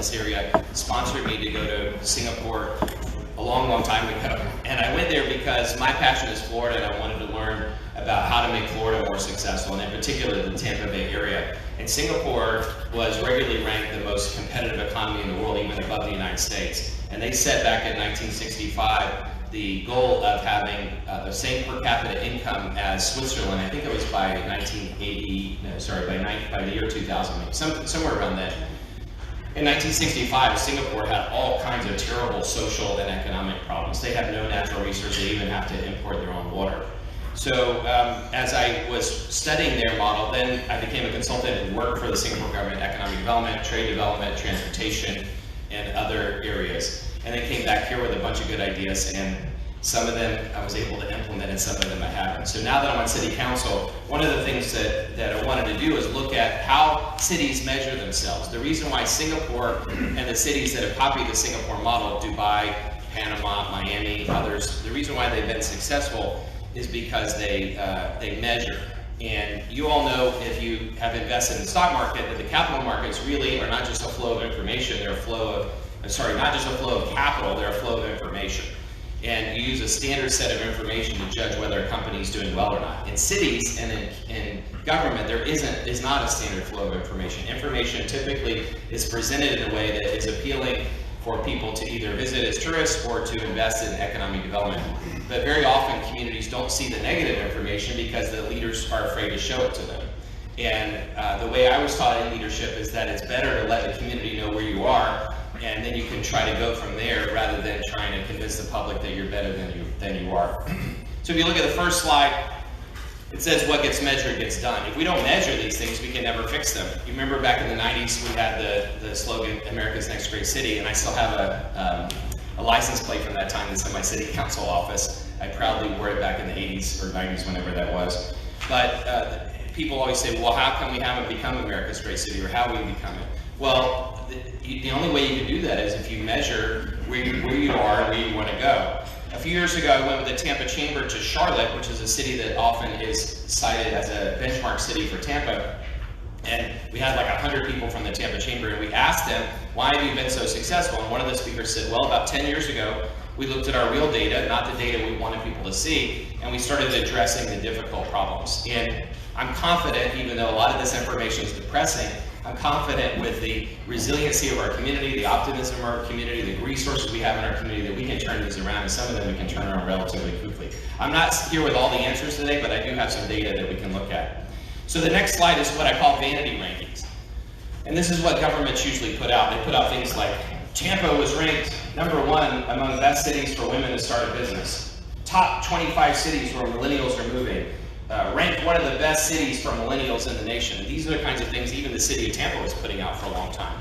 this area sponsored me to go to Singapore a long time ago. And I went there because my passion is Florida, and I wanted to learn about how to make Florida more successful, and in particular the Tampa Bay area. And Singapore was regularly ranked the most competitive economy in the world, even above the United States. And they set back in 1965 the goal of having the same per capita income as Switzerland. I think it was by by the year 2000, somewhere around then. In 1965, Singapore had all kinds of terrible social and economic problems. They have no natural resources. They even have to import their own water. So as I was studying their model, then I became a consultant and worked for the Singapore government, economic development, trade development, transportation, and other areas. And then came back here with a bunch of good ideas, and some of them I was able to implement and some of them I haven't. So now that I'm on city council, one of the things that I wanted to do is look at how cities measure themselves. The reason why Singapore and the cities that have copied the Singapore model, Dubai, Panama, Miami, others, the reason why they've been successful is because they measure. And you all know, if you have invested in the stock market, that the capital markets really are not just a flow of information, they're a flow of, not just a flow of capital, they're a flow of information. And you use a standard set of information to judge whether a company is doing well or not. In cities and in government, there is not a standard flow of information. Information typically is presented in a way that is appealing for people to either visit as tourists or to invest in economic development. But very often communities don't see the negative information because the leaders are afraid to show it to them. And the way I was taught in leadership is that it's better to let the community know where you are, and then you can try to go from there rather than trying to convince the public that you're better than you are. So if you look at the first slide, it says what gets measured gets done. If we don't measure these things, we can never fix them. You remember back in the 90s, we had the slogan, America's Next Great City, and I still have a license plate from that time that's in my city council office. I proudly wore it back in the 80s or 90s, whenever that was. But people always say, well, how come we haven't become America's Great City, or how we become it? Well, the only way you can do that is if you measure where you are and where you want to go. A few years ago, I went with the Tampa Chamber to Charlotte, which is a city that often is cited as a benchmark city for Tampa. And we had like 100 people from the Tampa Chamber, and we asked them, why have you been so successful? And one of the speakers said, well, about 10 years ago, we looked at our real data, not the data we wanted people to see, and we started addressing the difficult problems. And I'm confident, even though a lot of this information is depressing, I'm confident with the resiliency of our community, the optimism of our community, the resources we have in our community, that we can turn these around, and some of them we can turn around relatively quickly. I'm not here with all the answers today, but I do have some data that we can look at. So the next slide is what I call Vanity Rankings. And this is what governments usually put out. They put out things like, Tampa was ranked #1 among best cities for women to start a business. Top 25 cities where millennials are moving. Ranked one of the best cities for millennials in the nation. These are the kinds of things even the city of Tampa was putting out for a long time.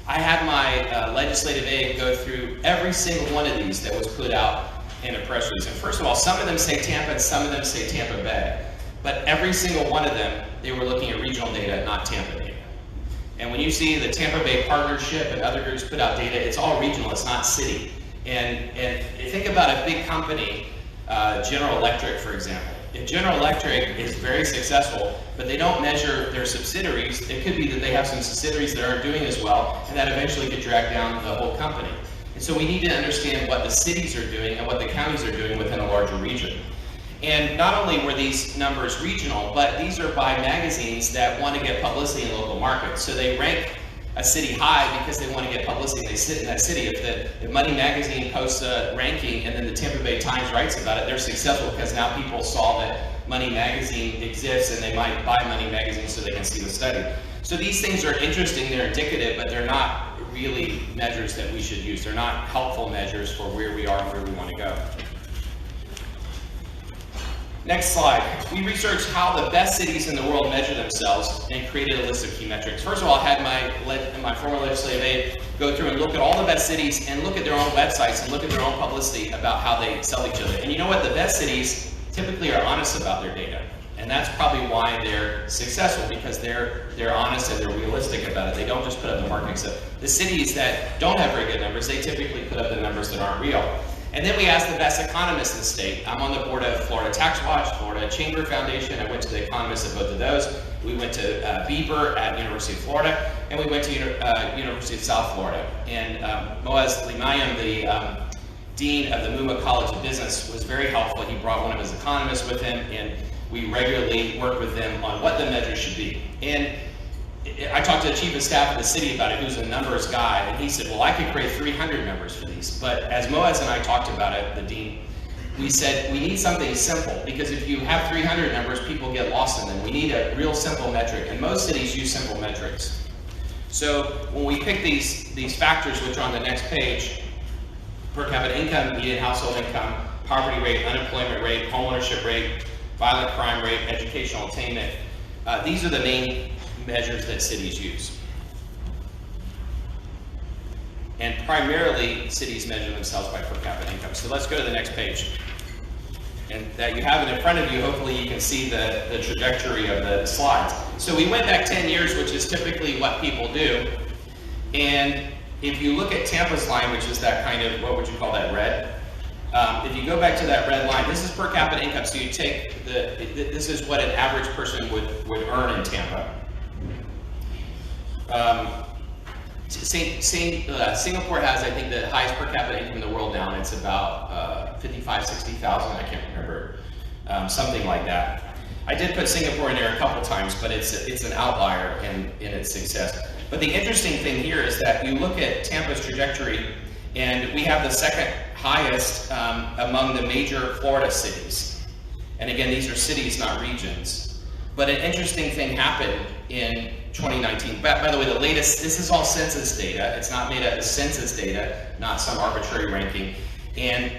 I had my legislative aide go through every single one of these that was put out in a press release. And first of all, some of them say Tampa and some of them say Tampa Bay. But every single one of them, they were looking at regional data, not Tampa data. And when you see the Tampa Bay Partnership and other groups put out data, it's all regional, it's not city. And think about a big company, General Electric, for example. If General Electric is very successful, but they don't measure their subsidiaries, it could be that they have some subsidiaries that aren't doing as well, and that eventually could drag down the whole company. And so we need to understand what the cities are doing and what the counties are doing within a larger region. And not only were these numbers regional, but these are by magazines that want to get publicity in local markets. So they rank a city high because they want to get publicity and they sit in that city. If Money Magazine posts a ranking and then the Tampa Bay Times writes about it, they're successful because now people saw that Money Magazine exists and they might buy Money Magazine so they can see the study. So these things are interesting, they're indicative, but they're not really measures that we should use. They're not helpful measures for where we are and where we want to go. Next slide. We researched how the best cities in the world measure themselves and created a list of key metrics. First of all, I had my former legislative aide go through and look at all the best cities and look at their own websites and look at their own publicity about how they sell each other. And you know what? The best cities typically are honest about their data. And that's probably why they're successful, because they're honest and they're realistic about it. They don't just put up the marketing stuff. The cities that don't have very good numbers, they typically put up the numbers that aren't real. And then we asked the best economists in the state. I'm on the board of Florida Tax Watch, Florida Chamber Foundation. I went to the economists of both of those. We went to Beaver at University of Florida, and we went to University of South Florida. And Moez Limayem, the dean of the Muma College of Business, was very helpful. He brought one of his economists with him, and we regularly worked with them on what the measures should be. And I talked to the chief of staff of the city about it, who's a numbers guy, and he said, well, I could create 300 numbers for these. But as Moez and I talked about it, the dean, we said, we need something simple, because if you have 300 numbers, people get lost in them. We need a real simple metric, and most cities use simple metrics. So when we pick these factors, which are on the next page, per capita income, median household income, poverty rate, unemployment rate, homeownership rate, violent crime rate, educational attainment, these are the main measures that cities use. And primarily, cities measure themselves by per capita income. So let's go to the next page. And that you have it in front of you, hopefully you can see the trajectory of the slides. So we went back 10 years, which is typically what people do. And if you look at Tampa's line, which is that kind of, what would you call that, red? If you go back to that red line, this is per capita income. So you take this is what an average person would earn in Tampa. Singapore has, I think, the highest per capita income in the world now, and it's about 60,000, I can't remember, something like that. I did put Singapore in there a couple times, but it's an outlier in its success. But the interesting thing here is that you look at Tampa's trajectory, and we have the second highest among the major Florida cities. And again, these are cities, not regions. But an interesting thing happened in 2019. By the way, the latest, this is all census data. It's not made up of census data, not some arbitrary ranking. And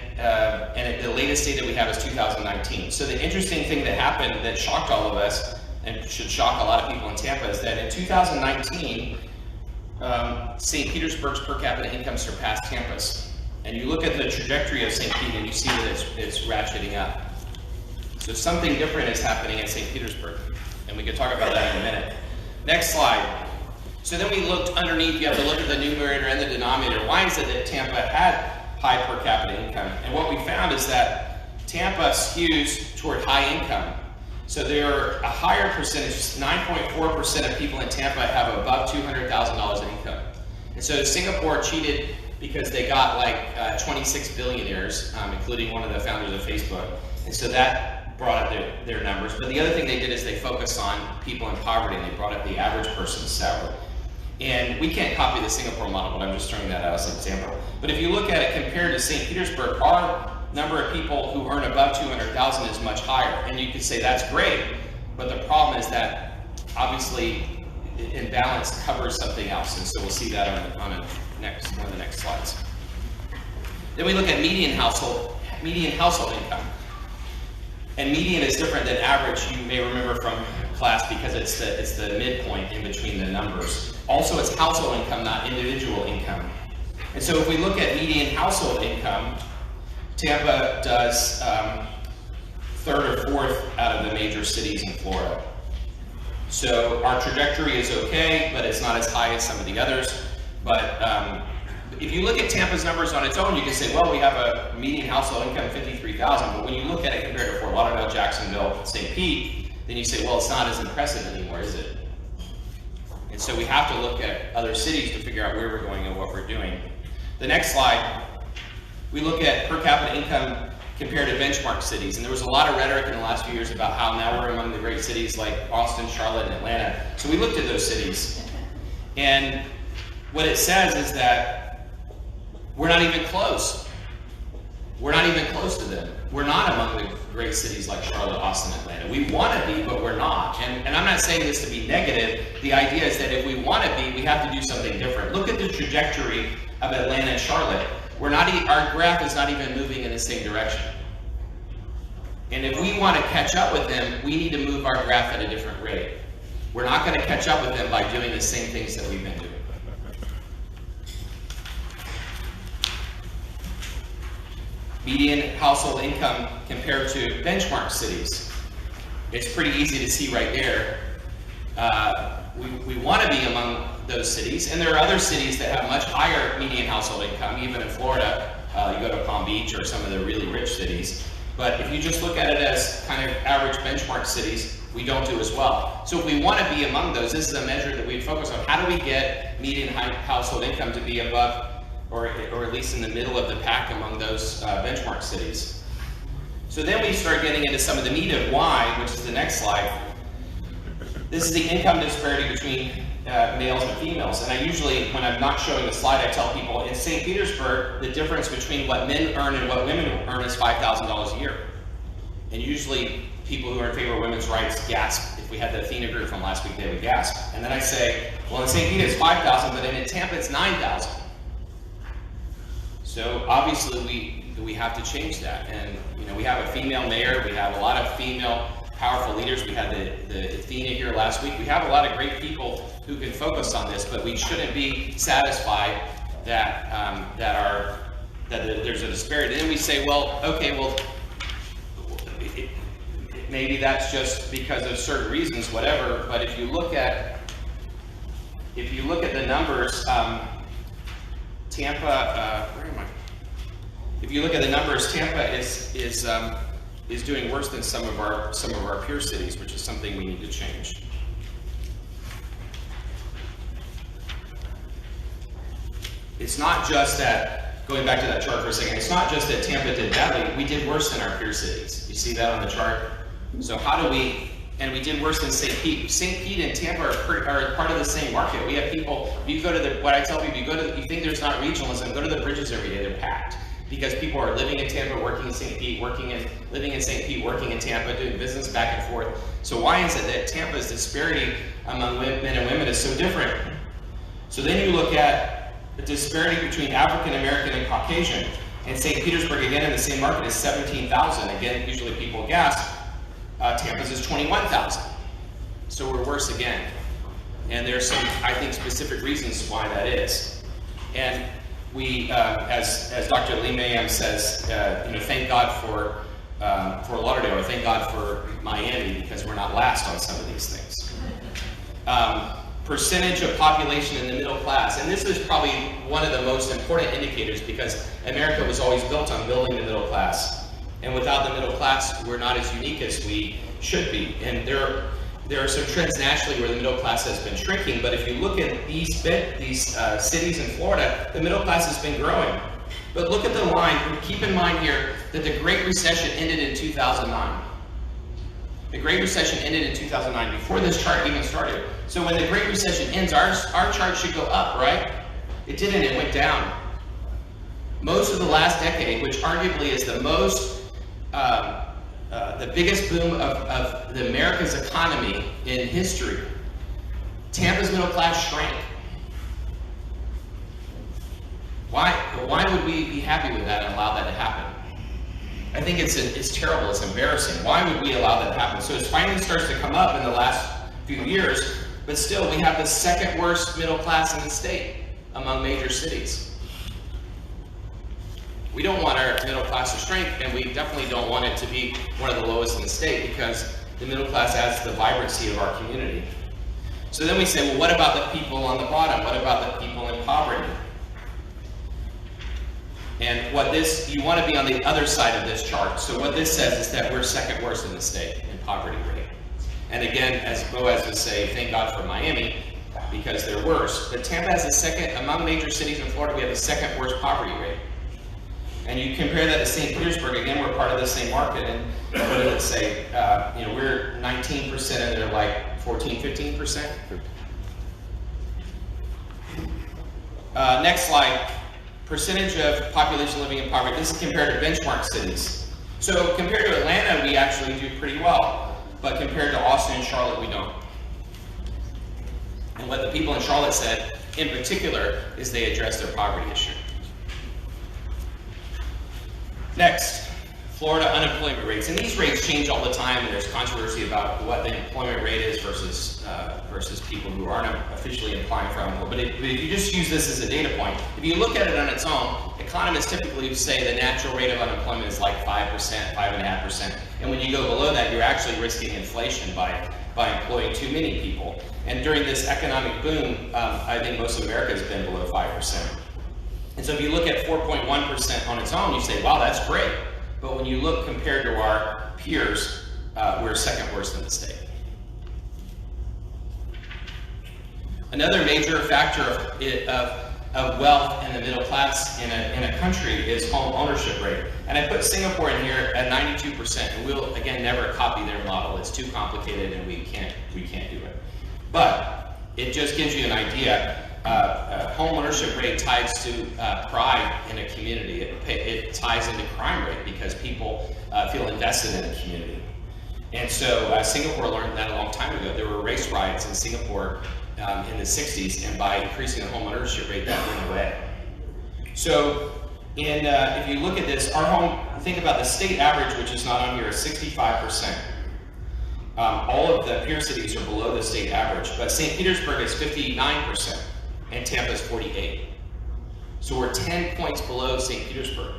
the latest data we have is 2019. So the interesting thing that happened that shocked all of us, and should shock a lot of people in Tampa, is that in 2019, St. Petersburg's per capita income surpassed Tampa's. And you look at the trajectory of St. Pete and you see that it's ratcheting up. So something different is happening in St. Petersburg. And we can talk about that in a minute. Next slide. So then we looked underneath, you have to look at the numerator and the denominator. Why is it that Tampa had high per capita income? And what we found is that Tampa skews toward high income. So there are a higher percentage, 9.4% of people in Tampa have above $200,000 in income. And so Singapore cheated because they got like 26 billionaires, including one of the founders of Facebook. And so that brought up their numbers. But the other thing they did is they focused on people in poverty, and they brought up the average person's salary. And we can't copy the Singapore model, but I'm just throwing that out as an example. But if you look at it compared to St. Petersburg, our number of people who earn above 200,000 is much higher. And you could say that's great, but the problem is that obviously imbalance covers something else. And so we'll see that on one of the next slides. Then we look at median household income. And median is different than average, you may remember from class, because it's the midpoint in between the numbers. Also, it's household income, not individual income. And so if we look at median household income, Tampa does third or fourth out of the major cities in Florida. So our trajectory is okay, but it's not as high as some of the others. But if you look at Tampa's numbers on its own, you can say, well, we have a median household income of $53,000, but when you look at it compared to Fort Lauderdale, Jacksonville, St. Pete, then you say, well, it's not as impressive anymore, is it? And so we have to look at other cities to figure out where we're going and what we're doing. The next slide, we look at per capita income compared to benchmark cities. And there was a lot of rhetoric in the last few years about how now we're among the great cities like Austin, Charlotte, and Atlanta. So we looked at those cities. And what it says is that we're not even close. We're not even close to them. We're not among the great cities like Charlotte, Austin, Atlanta. We want to be, but we're not. And I'm not saying this to be negative. The idea is that if we want to be, we have to do something different. Look at the trajectory of Atlanta and Charlotte. Our graph is not even moving in the same direction. And if we want to catch up with them, we need to move our graph at a different rate. We're not going to catch up with them by doing the same things that we've been doing. Median household income compared to benchmark cities. It's pretty easy to see right there. We want to be among those cities, and there are other cities that have much higher median household income, even in Florida. You go to Palm Beach or some of the really rich cities. But if you just look at it as kind of average benchmark cities, we don't do as well. So if we want to be among those, this is a measure that we focus on. How do we get median household income to be above, or at least in the middle of the pack among those benchmark cities? So then we start getting into some of the meat of why, which is the next slide. This is the income disparity between males and females. And I usually, when I'm not showing the slide, I tell people in St. Petersburg, the difference between what men earn and what women earn is $5,000 a year. And usually people who are in favor of women's rights gasp. If we had the Athena group from last week, they would gasp. And then I say, well, in St. Pete it's 5,000, but in Tampa it's 9,000. So obviously we have to change that. And we have a female mayor, we have a lot of female powerful leaders. We had the Athena here last week. We have a lot of great people who can focus on this, but we shouldn't be satisfied that there's a disparity. And then we say, well, okay, well, maybe that's just because of certain reasons, whatever. But if you look at the numbers, Tampa, where am I? If you look at the numbers, Tampa is doing worse than some of our peer cities, which is something we need to change. It's not just that, going back to that chart for a second, it's not just that Tampa did badly, we did worse than our peer cities. You see that on the chart? So how do we, and we did worse than St. Pete. St. Pete and Tampa are part of the same market. We have people, if you go to what I tell people, you think there's not regionalism, go to the bridges every day, they're packed. Because people are living in Tampa, working in St. Pete, living in St. Pete, working in Tampa, doing business back and forth. So why is it that Tampa's disparity among men and women is so different? So then you look at the disparity between African American and Caucasian. And St. Petersburg, again, in the same market is 17,000. Again, usually people gasp. Tampa's is 21,000. So we're worse again. And there's some, I think, specific reasons why that is. And we, as Dr. Limayem says, thank God for Lauderdale, or thank God for Miami, because we're not last on some of these things. Percentage of population in the middle class, and this is probably one of the most important indicators, because America was always built on building the middle class, and without the middle class, we're not as unique as we should be. And there are some trends nationally where the middle class has been shrinking, but if you look at these cities in Florida, the middle class has been growing. But look at the line. Keep in mind here that the Great Recession ended in 2009. The Great Recession ended in 2009, before this chart even started. So when the Great Recession ends, our chart should go up, right? It didn't, it went down. Most of the last decade, which arguably is the biggest boom of the America's economy in history, Tampa's middle class shrank. Why would we be happy with that and allow that to happen? I think it's terrible, it's embarrassing. Why would we allow that to happen? So it finally starts to come up in the last few years, but still we have the second worst middle class in the state among major cities. We don't want our middle class to shrink, and we definitely don't want it to be one of the lowest in the state, because the middle class adds to the vibrancy of our community. So then we say, well, what about the people on the bottom? What about the people in poverty? And you want to be on the other side of this chart. So what this says is that we're second worst in the state in poverty rate. And again, as Moez would say, thank God for Miami, because they're worse. But Tampa has the second, among major cities in Florida, we have the second worst poverty rate. And you compare that to St. Petersburg, again, we're part of the same market, and what did it say? We're 19% and they're like 14, 15%. Next slide, percentage of population living in poverty. This is compared to benchmark cities. So compared to Atlanta, we actually do pretty well, but compared to Austin and Charlotte, we don't. And what the people in Charlotte said, in particular, is they addressed their poverty issue. Next, Florida unemployment rates. And these rates change all the time, and there's controversy about what the employment rate is versus people who aren't officially applying for unemployment. But if you just use this as a data point, if you look at it on its own, economists typically say the natural rate of unemployment is like 5%, 5.5%. And when you go below that, you're actually risking inflation by employing too many people. And during this economic boom, I think most of America has been below 5%. And so if you look at 4.1% on its own, you say, wow, that's great. But when you look compared to our peers, we're second worst in the state. Another major factor of wealth in the middle class in a country is home ownership rate. And I put Singapore in here at 92%, and we'll again never copy their model. It's too complicated and we can't do it. But it just gives you an idea. Home ownership rate ties to pride in a community. It ties into crime rate because people feel invested in the community. And so Singapore learned that a long time ago. There were race riots in Singapore in the 60s, and by increasing the home ownership rate, that went away. So if you look at this, our home, think about the state average, which is not on here, is 65%. All of the peer cities are below the state average, but St. Petersburg is 59%, and Tampa is 48%. So we're 10 points below St. Petersburg.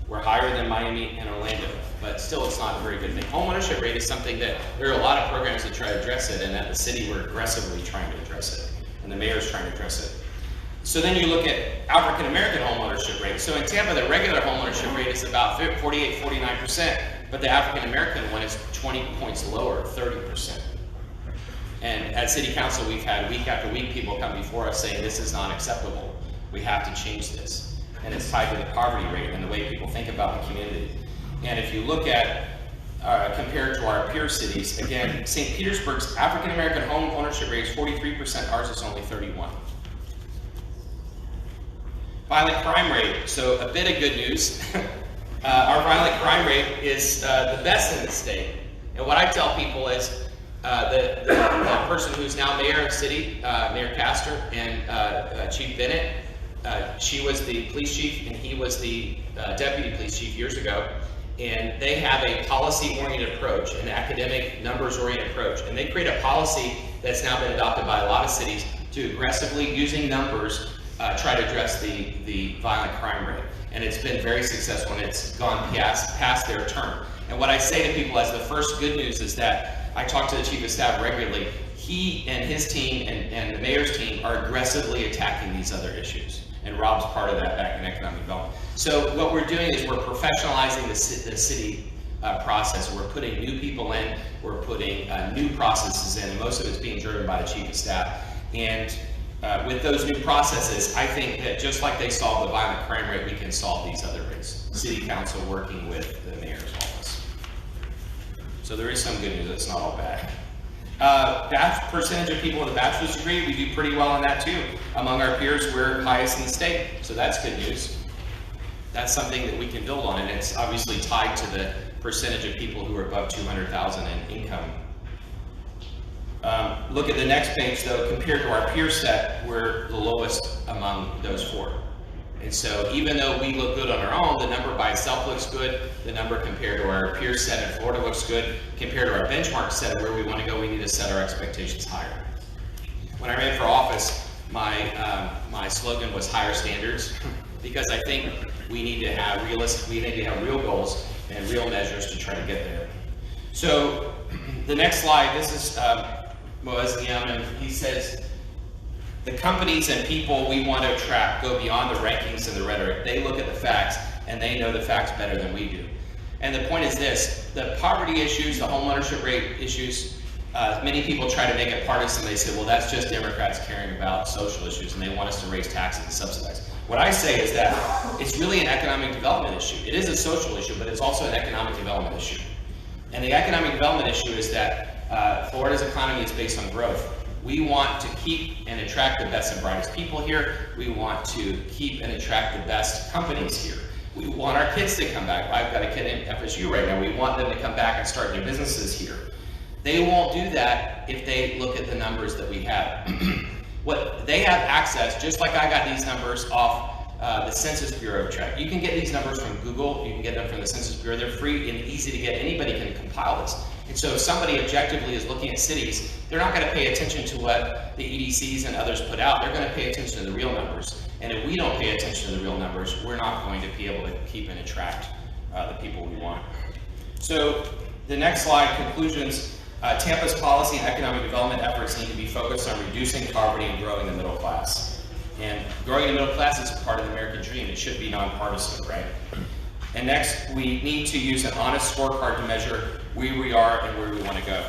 We're higher than Miami and Orlando, but still it's not a very good thing. Home ownership rate is something that there are a lot of programs that try to address it, and at the city we're aggressively trying to address it, and the mayor's trying to address it. So then you look at African American home ownership rate. So in Tampa, the regular home ownership rate is about 48, 49%, but the African American one is 20 points lower, 30%. And at City Council, we've had week after week people come before us saying this is not acceptable. We have to change this. And it's tied to the poverty rate and the way people think about the community. And if you look at, compared to our peer cities, again, St. Petersburg's African American home ownership rate is 43%, ours is only 31%. Violent crime rate, so a bit of good news. Our violent crime rate is the best in the state. And what I tell people is the person who's now mayor of the city, Mayor Castor, and Chief Bennett, she was the police chief and he was the deputy police chief years ago. And they have a policy-oriented approach, an academic, numbers-oriented approach. And they create a policy that's now been adopted by a lot of cities to aggressively, using numbers, try to address the violent crime rate. And it's been very successful, and it's gone past their term. And what I say to people as the first good news is that I talk to the chief of staff regularly. He and his team and the mayor's team are aggressively attacking these other issues. And Rob's part of that back in economic development. So what we're doing is we're professionalizing the city process. We're putting new people in, we're putting new processes in, and most of it's being driven by the chief of staff. And with those new processes, I think that just like they solved the violent crime rate, we can solve these other rates. City council working with the mayor's office. So there is some good news, it's not all bad. Percentage of people with a bachelor's degree, we do pretty well on that too. Among our peers, we're highest in the state, so that's good news. That's something that we can build on, and it's obviously tied to the percentage of people who are above 200,000 in income. Look at the next page though, compared to our peer set, we're the lowest among those four. And so even though we look good on our own, the number by itself looks good, the number compared to our peer set in Florida looks good, compared to our benchmark set of where we want to go, we need to set our expectations higher. When I ran for office, my slogan was higher standards, because I think we need to have real goals and real measures to try to get there. So the next slide, this is Moez Limayem, and he says, the companies and people we want to attract go beyond the rankings and the rhetoric. They look at the facts, and they know the facts better than we do. And the point is this, the poverty issues, the home ownership rate issues, many people try to make it partisan. They say, well, that's just Democrats caring about social issues, and they want us to raise taxes and subsidize. What I say is that it's really an economic development issue. It is a social issue, but it's also an economic development issue. And the economic development issue is that Florida's economy is based on growth. We want to keep and attract the best and brightest people here. We want to keep and attract the best companies here. We want our kids to come back. I've got a kid in FSU right now. We want them to come back and start their businesses here. They won't do that if they look at the numbers that we have. What they have access, just like I got these numbers off the Census Bureau track. You can get these numbers from Google. You can get them from the Census Bureau. They're free and easy to get. Anybody can compile this. And so if somebody objectively is looking at cities, they're not going to pay attention to what the EDCs and others put out. They're going to pay attention to the real numbers. And if we don't pay attention to the real numbers, we're not going to be able to keep and attract the people we want. So the next slide, conclusions. Tampa's policy and economic development efforts need to be focused on reducing poverty and growing the middle class. And growing the middle class is a part of the American dream. It should be nonpartisan, right? And next, we need to use an honest scorecard to measure where we are and where we want to go.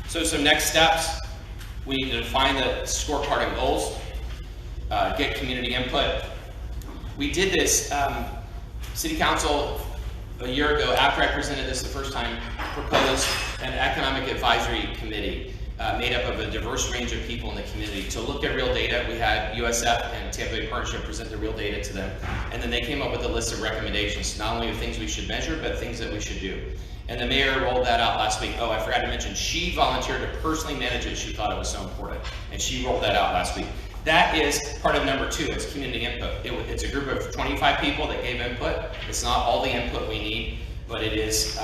So some next steps, we need to define the scorecard and goals, get community input. We did this, City Council a year ago, after I presented this the first time, proposed an economic advisory committee made up of a diverse range of people in the community to look at real data. We had USF and Tampa Bay Partnership present the real data to them, and then they came up with a list of recommendations, not only of things we should measure, but things that we should do. And the mayor rolled that out last week. Oh, I forgot to mention, she volunteered to personally manage it. She thought it was so important, and she rolled that out last week. That is part of number 2, it's community input. It's a group of 25 people that gave input. It's not all the input we need, but it is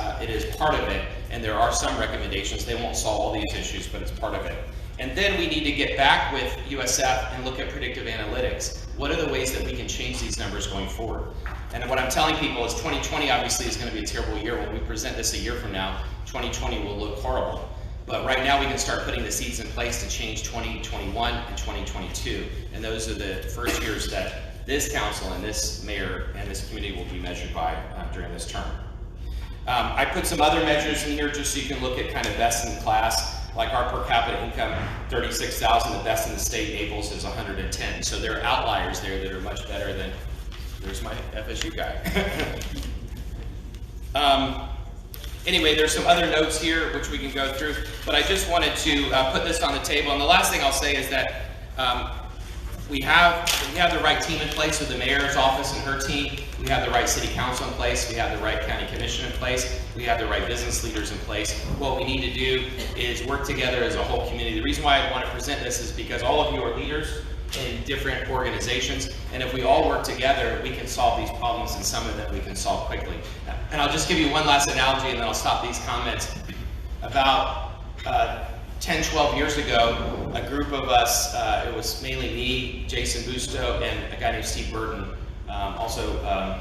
part of it, and there are some recommendations. They won't solve all these issues, but it's part of it. And then we need to get back with USF and look at predictive analytics. What are the ways that we can change these numbers going forward? And what I'm telling people is 2020 obviously is going to be a terrible year. When we present this a year from now, 2020 will look horrible. But right now we can start putting the seeds in place to change 2021 and 2022. And those are the first years that this council and this mayor and this community will be measured by during this term. I put some other measures in here just so you can look at kind of best in class. Like our per capita income, 36,000, the best in the state. Naples is 110. So there are outliers there that are much better than, there's my FSU guy. Anyway, there's some other notes here which we can go through, but I just wanted to put this on the table. And the last thing I'll say is that we have the right team in place with the mayor's office and her team. We have the right city council in place. We have the right county commission in place. We have the right business leaders in place. What we need to do is work together as a whole community. The reason why I want to present this is because all of you are leaders in different organizations, and if we all work together, we can solve these problems, and some of them we can solve quickly. And I'll just give you one last analogy, and then I'll stop these comments. About 10, 12 years ago, a group of us, it was mainly me, Jason Busto, and a guy named Steve Burton, also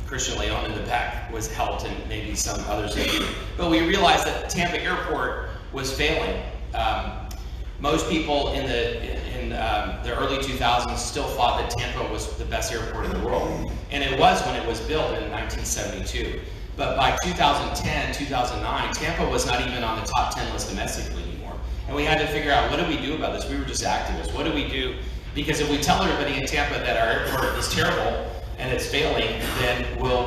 Christian Leon in the back was helped, and maybe some others of you. But we realized that Tampa Airport was failing. Most people in the early 2000s still thought that Tampa was the best airport in the world. And it was when it was built in 1972. But by 2010, 2009, Tampa was not even on the top 10 list domestically anymore. And we had to figure out, what do we do about this? We were just activists. What do we do? Because if we tell everybody in Tampa that our airport is terrible and it's failing, then we'll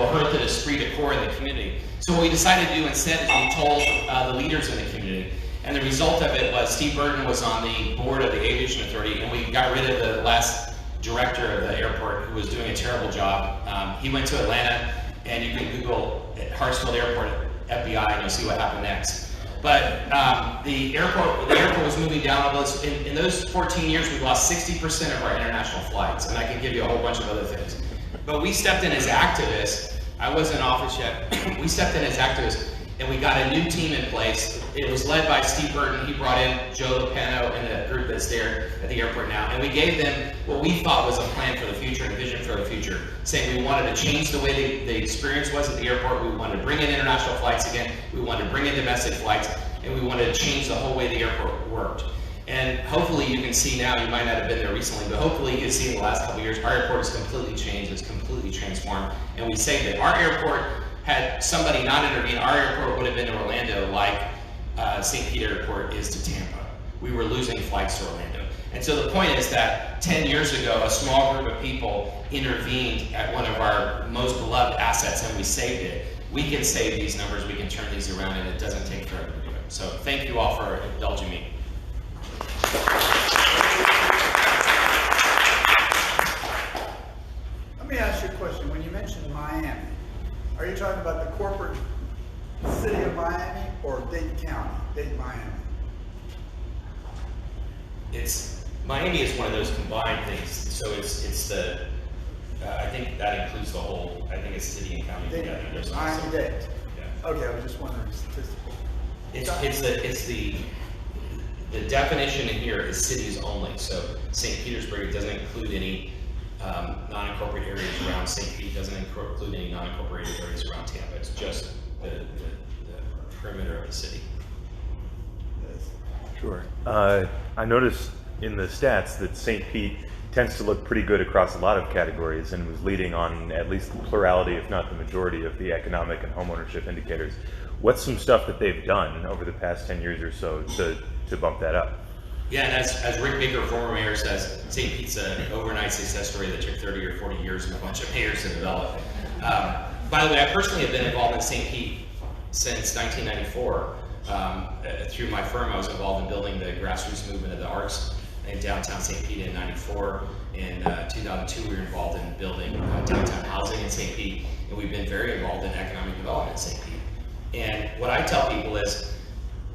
hurt the esprit de corps in the community. So what we decided to do instead is we told the leaders in the community. And the result of it was Steve Burton was on the board of the Aviation Authority, and we got rid of the last director of the airport who was doing a terrible job. He went to Atlanta, and you can Google Hartsfield Airport FBI and you'll see what happened next. But the airport was moving down on those. In those 14 years, we lost 60% of our international flights, and I can give you a whole bunch of other things. But we stepped in as activists. I wasn't in office yet. We stepped in as activists, and we got a new team in place. It was led by Steve Burton. He brought in Joe Lopano and the group that's there at the airport now, and we gave them what we thought was a plan for the future and a vision for the future, saying we wanted to change the way the experience was at the airport. We wanted to bring in international flights again. We wanted to bring in domestic flights, and we wanted to change the whole way the airport worked. And hopefully you can see now, you might not have been there recently, but hopefully you can see in the last couple of years, our airport has completely changed, it's completely transformed, and we saved it. Our airport, had somebody not intervened, our airport would have been to Orlando like St. Peter Airport is to Tampa. We were losing flights to Orlando. And so the point is that 10 years ago, a small group of people intervened at one of our most beloved assets, and we saved it. We can save these numbers, we can turn these around, and it doesn't take forever to do it. So thank you all for indulging me. Let me ask you a question. When you mentioned Miami, are you talking about the corporate city of Miami or Dade County, Dade, Miami? Miami is one of those combined things. So it's the, I think that includes the whole, I think it's city and county together. Miami Dade. Yeah. Okay, I was just wondering statistically. It's the definition in here is cities only. So St. Petersburg doesn't include any non-incorporated areas around St. Pete, doesn't include any non-incorporated areas around Tampa. It's just the perimeter of the city. Yes. Sure. I noticed in the stats that St. Pete tends to look pretty good across a lot of categories and was leading on at least the plurality, if not the majority, of the economic and homeownership indicators. What's some stuff that they've done over the past 10 years or so to bump that up? Yeah, and as Rick Baker, former mayor, says, St. Pete's an overnight success story that took 30 or 40 years and a bunch of mayors to develop. By the way, I personally have been involved in St. Pete since 1994. Through my firm, I was involved in building the grassroots movement of the arts in downtown St. Pete in '94. In 2002, we were involved in building downtown housing in St. Pete, and we've been very involved in economic development in St. Pete. And what I tell people is,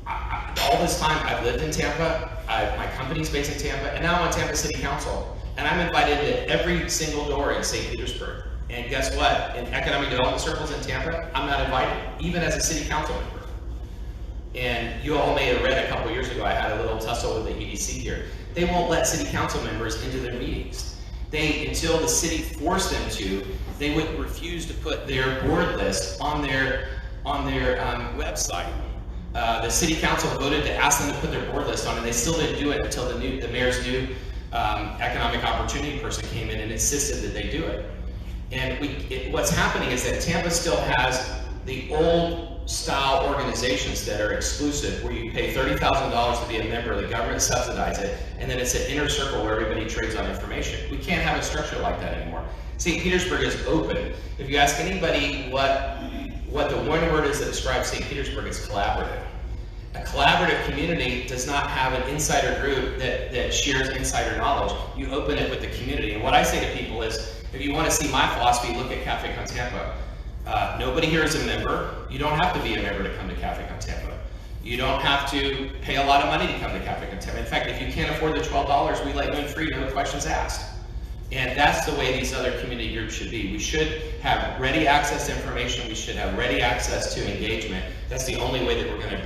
all this time I've lived in Tampa, my company's based in Tampa, and now I'm on Tampa City Council, and I'm invited to every single door in St. Petersburg. And guess what? In economic development circles in Tampa, I'm not invited, even as a city council member. And you all may have read a couple years ago, I had a little tussle with the EDC here. They won't let city council members into their meetings. Until the city forced them to, they would refuse to put their board list on their website. The city council voted to ask them to put their board list on, and they still didn't do it until the mayor's new economic opportunity person came in and insisted that they do it. And what's happening is that Tampa still has the old style organizations that are exclusive, where you pay $30,000 to be a member, the government subsidizes it, and then it's an inner circle where everybody trades on information. We can't have a structure like that anymore. St. Petersburg is open. If you ask anybody what the one word is that describes St. Petersburg, it's collaborative. A collaborative community does not have an insider group that shares insider knowledge. You open it with the community. And what I say to people is, if you want to see my philosophy, look at Cafe Con Tampa. Nobody here is a member. You don't have to be a member to come to Cafe Con Tampa. You don't have to pay a lot of money to come to Cafe Con Tampa. In fact, if you can't afford the $12, we let you in free, no questions asked. And that's the way these other community groups should be. We should have ready access to information. We should have ready access to engagement. That's the only way that we're going to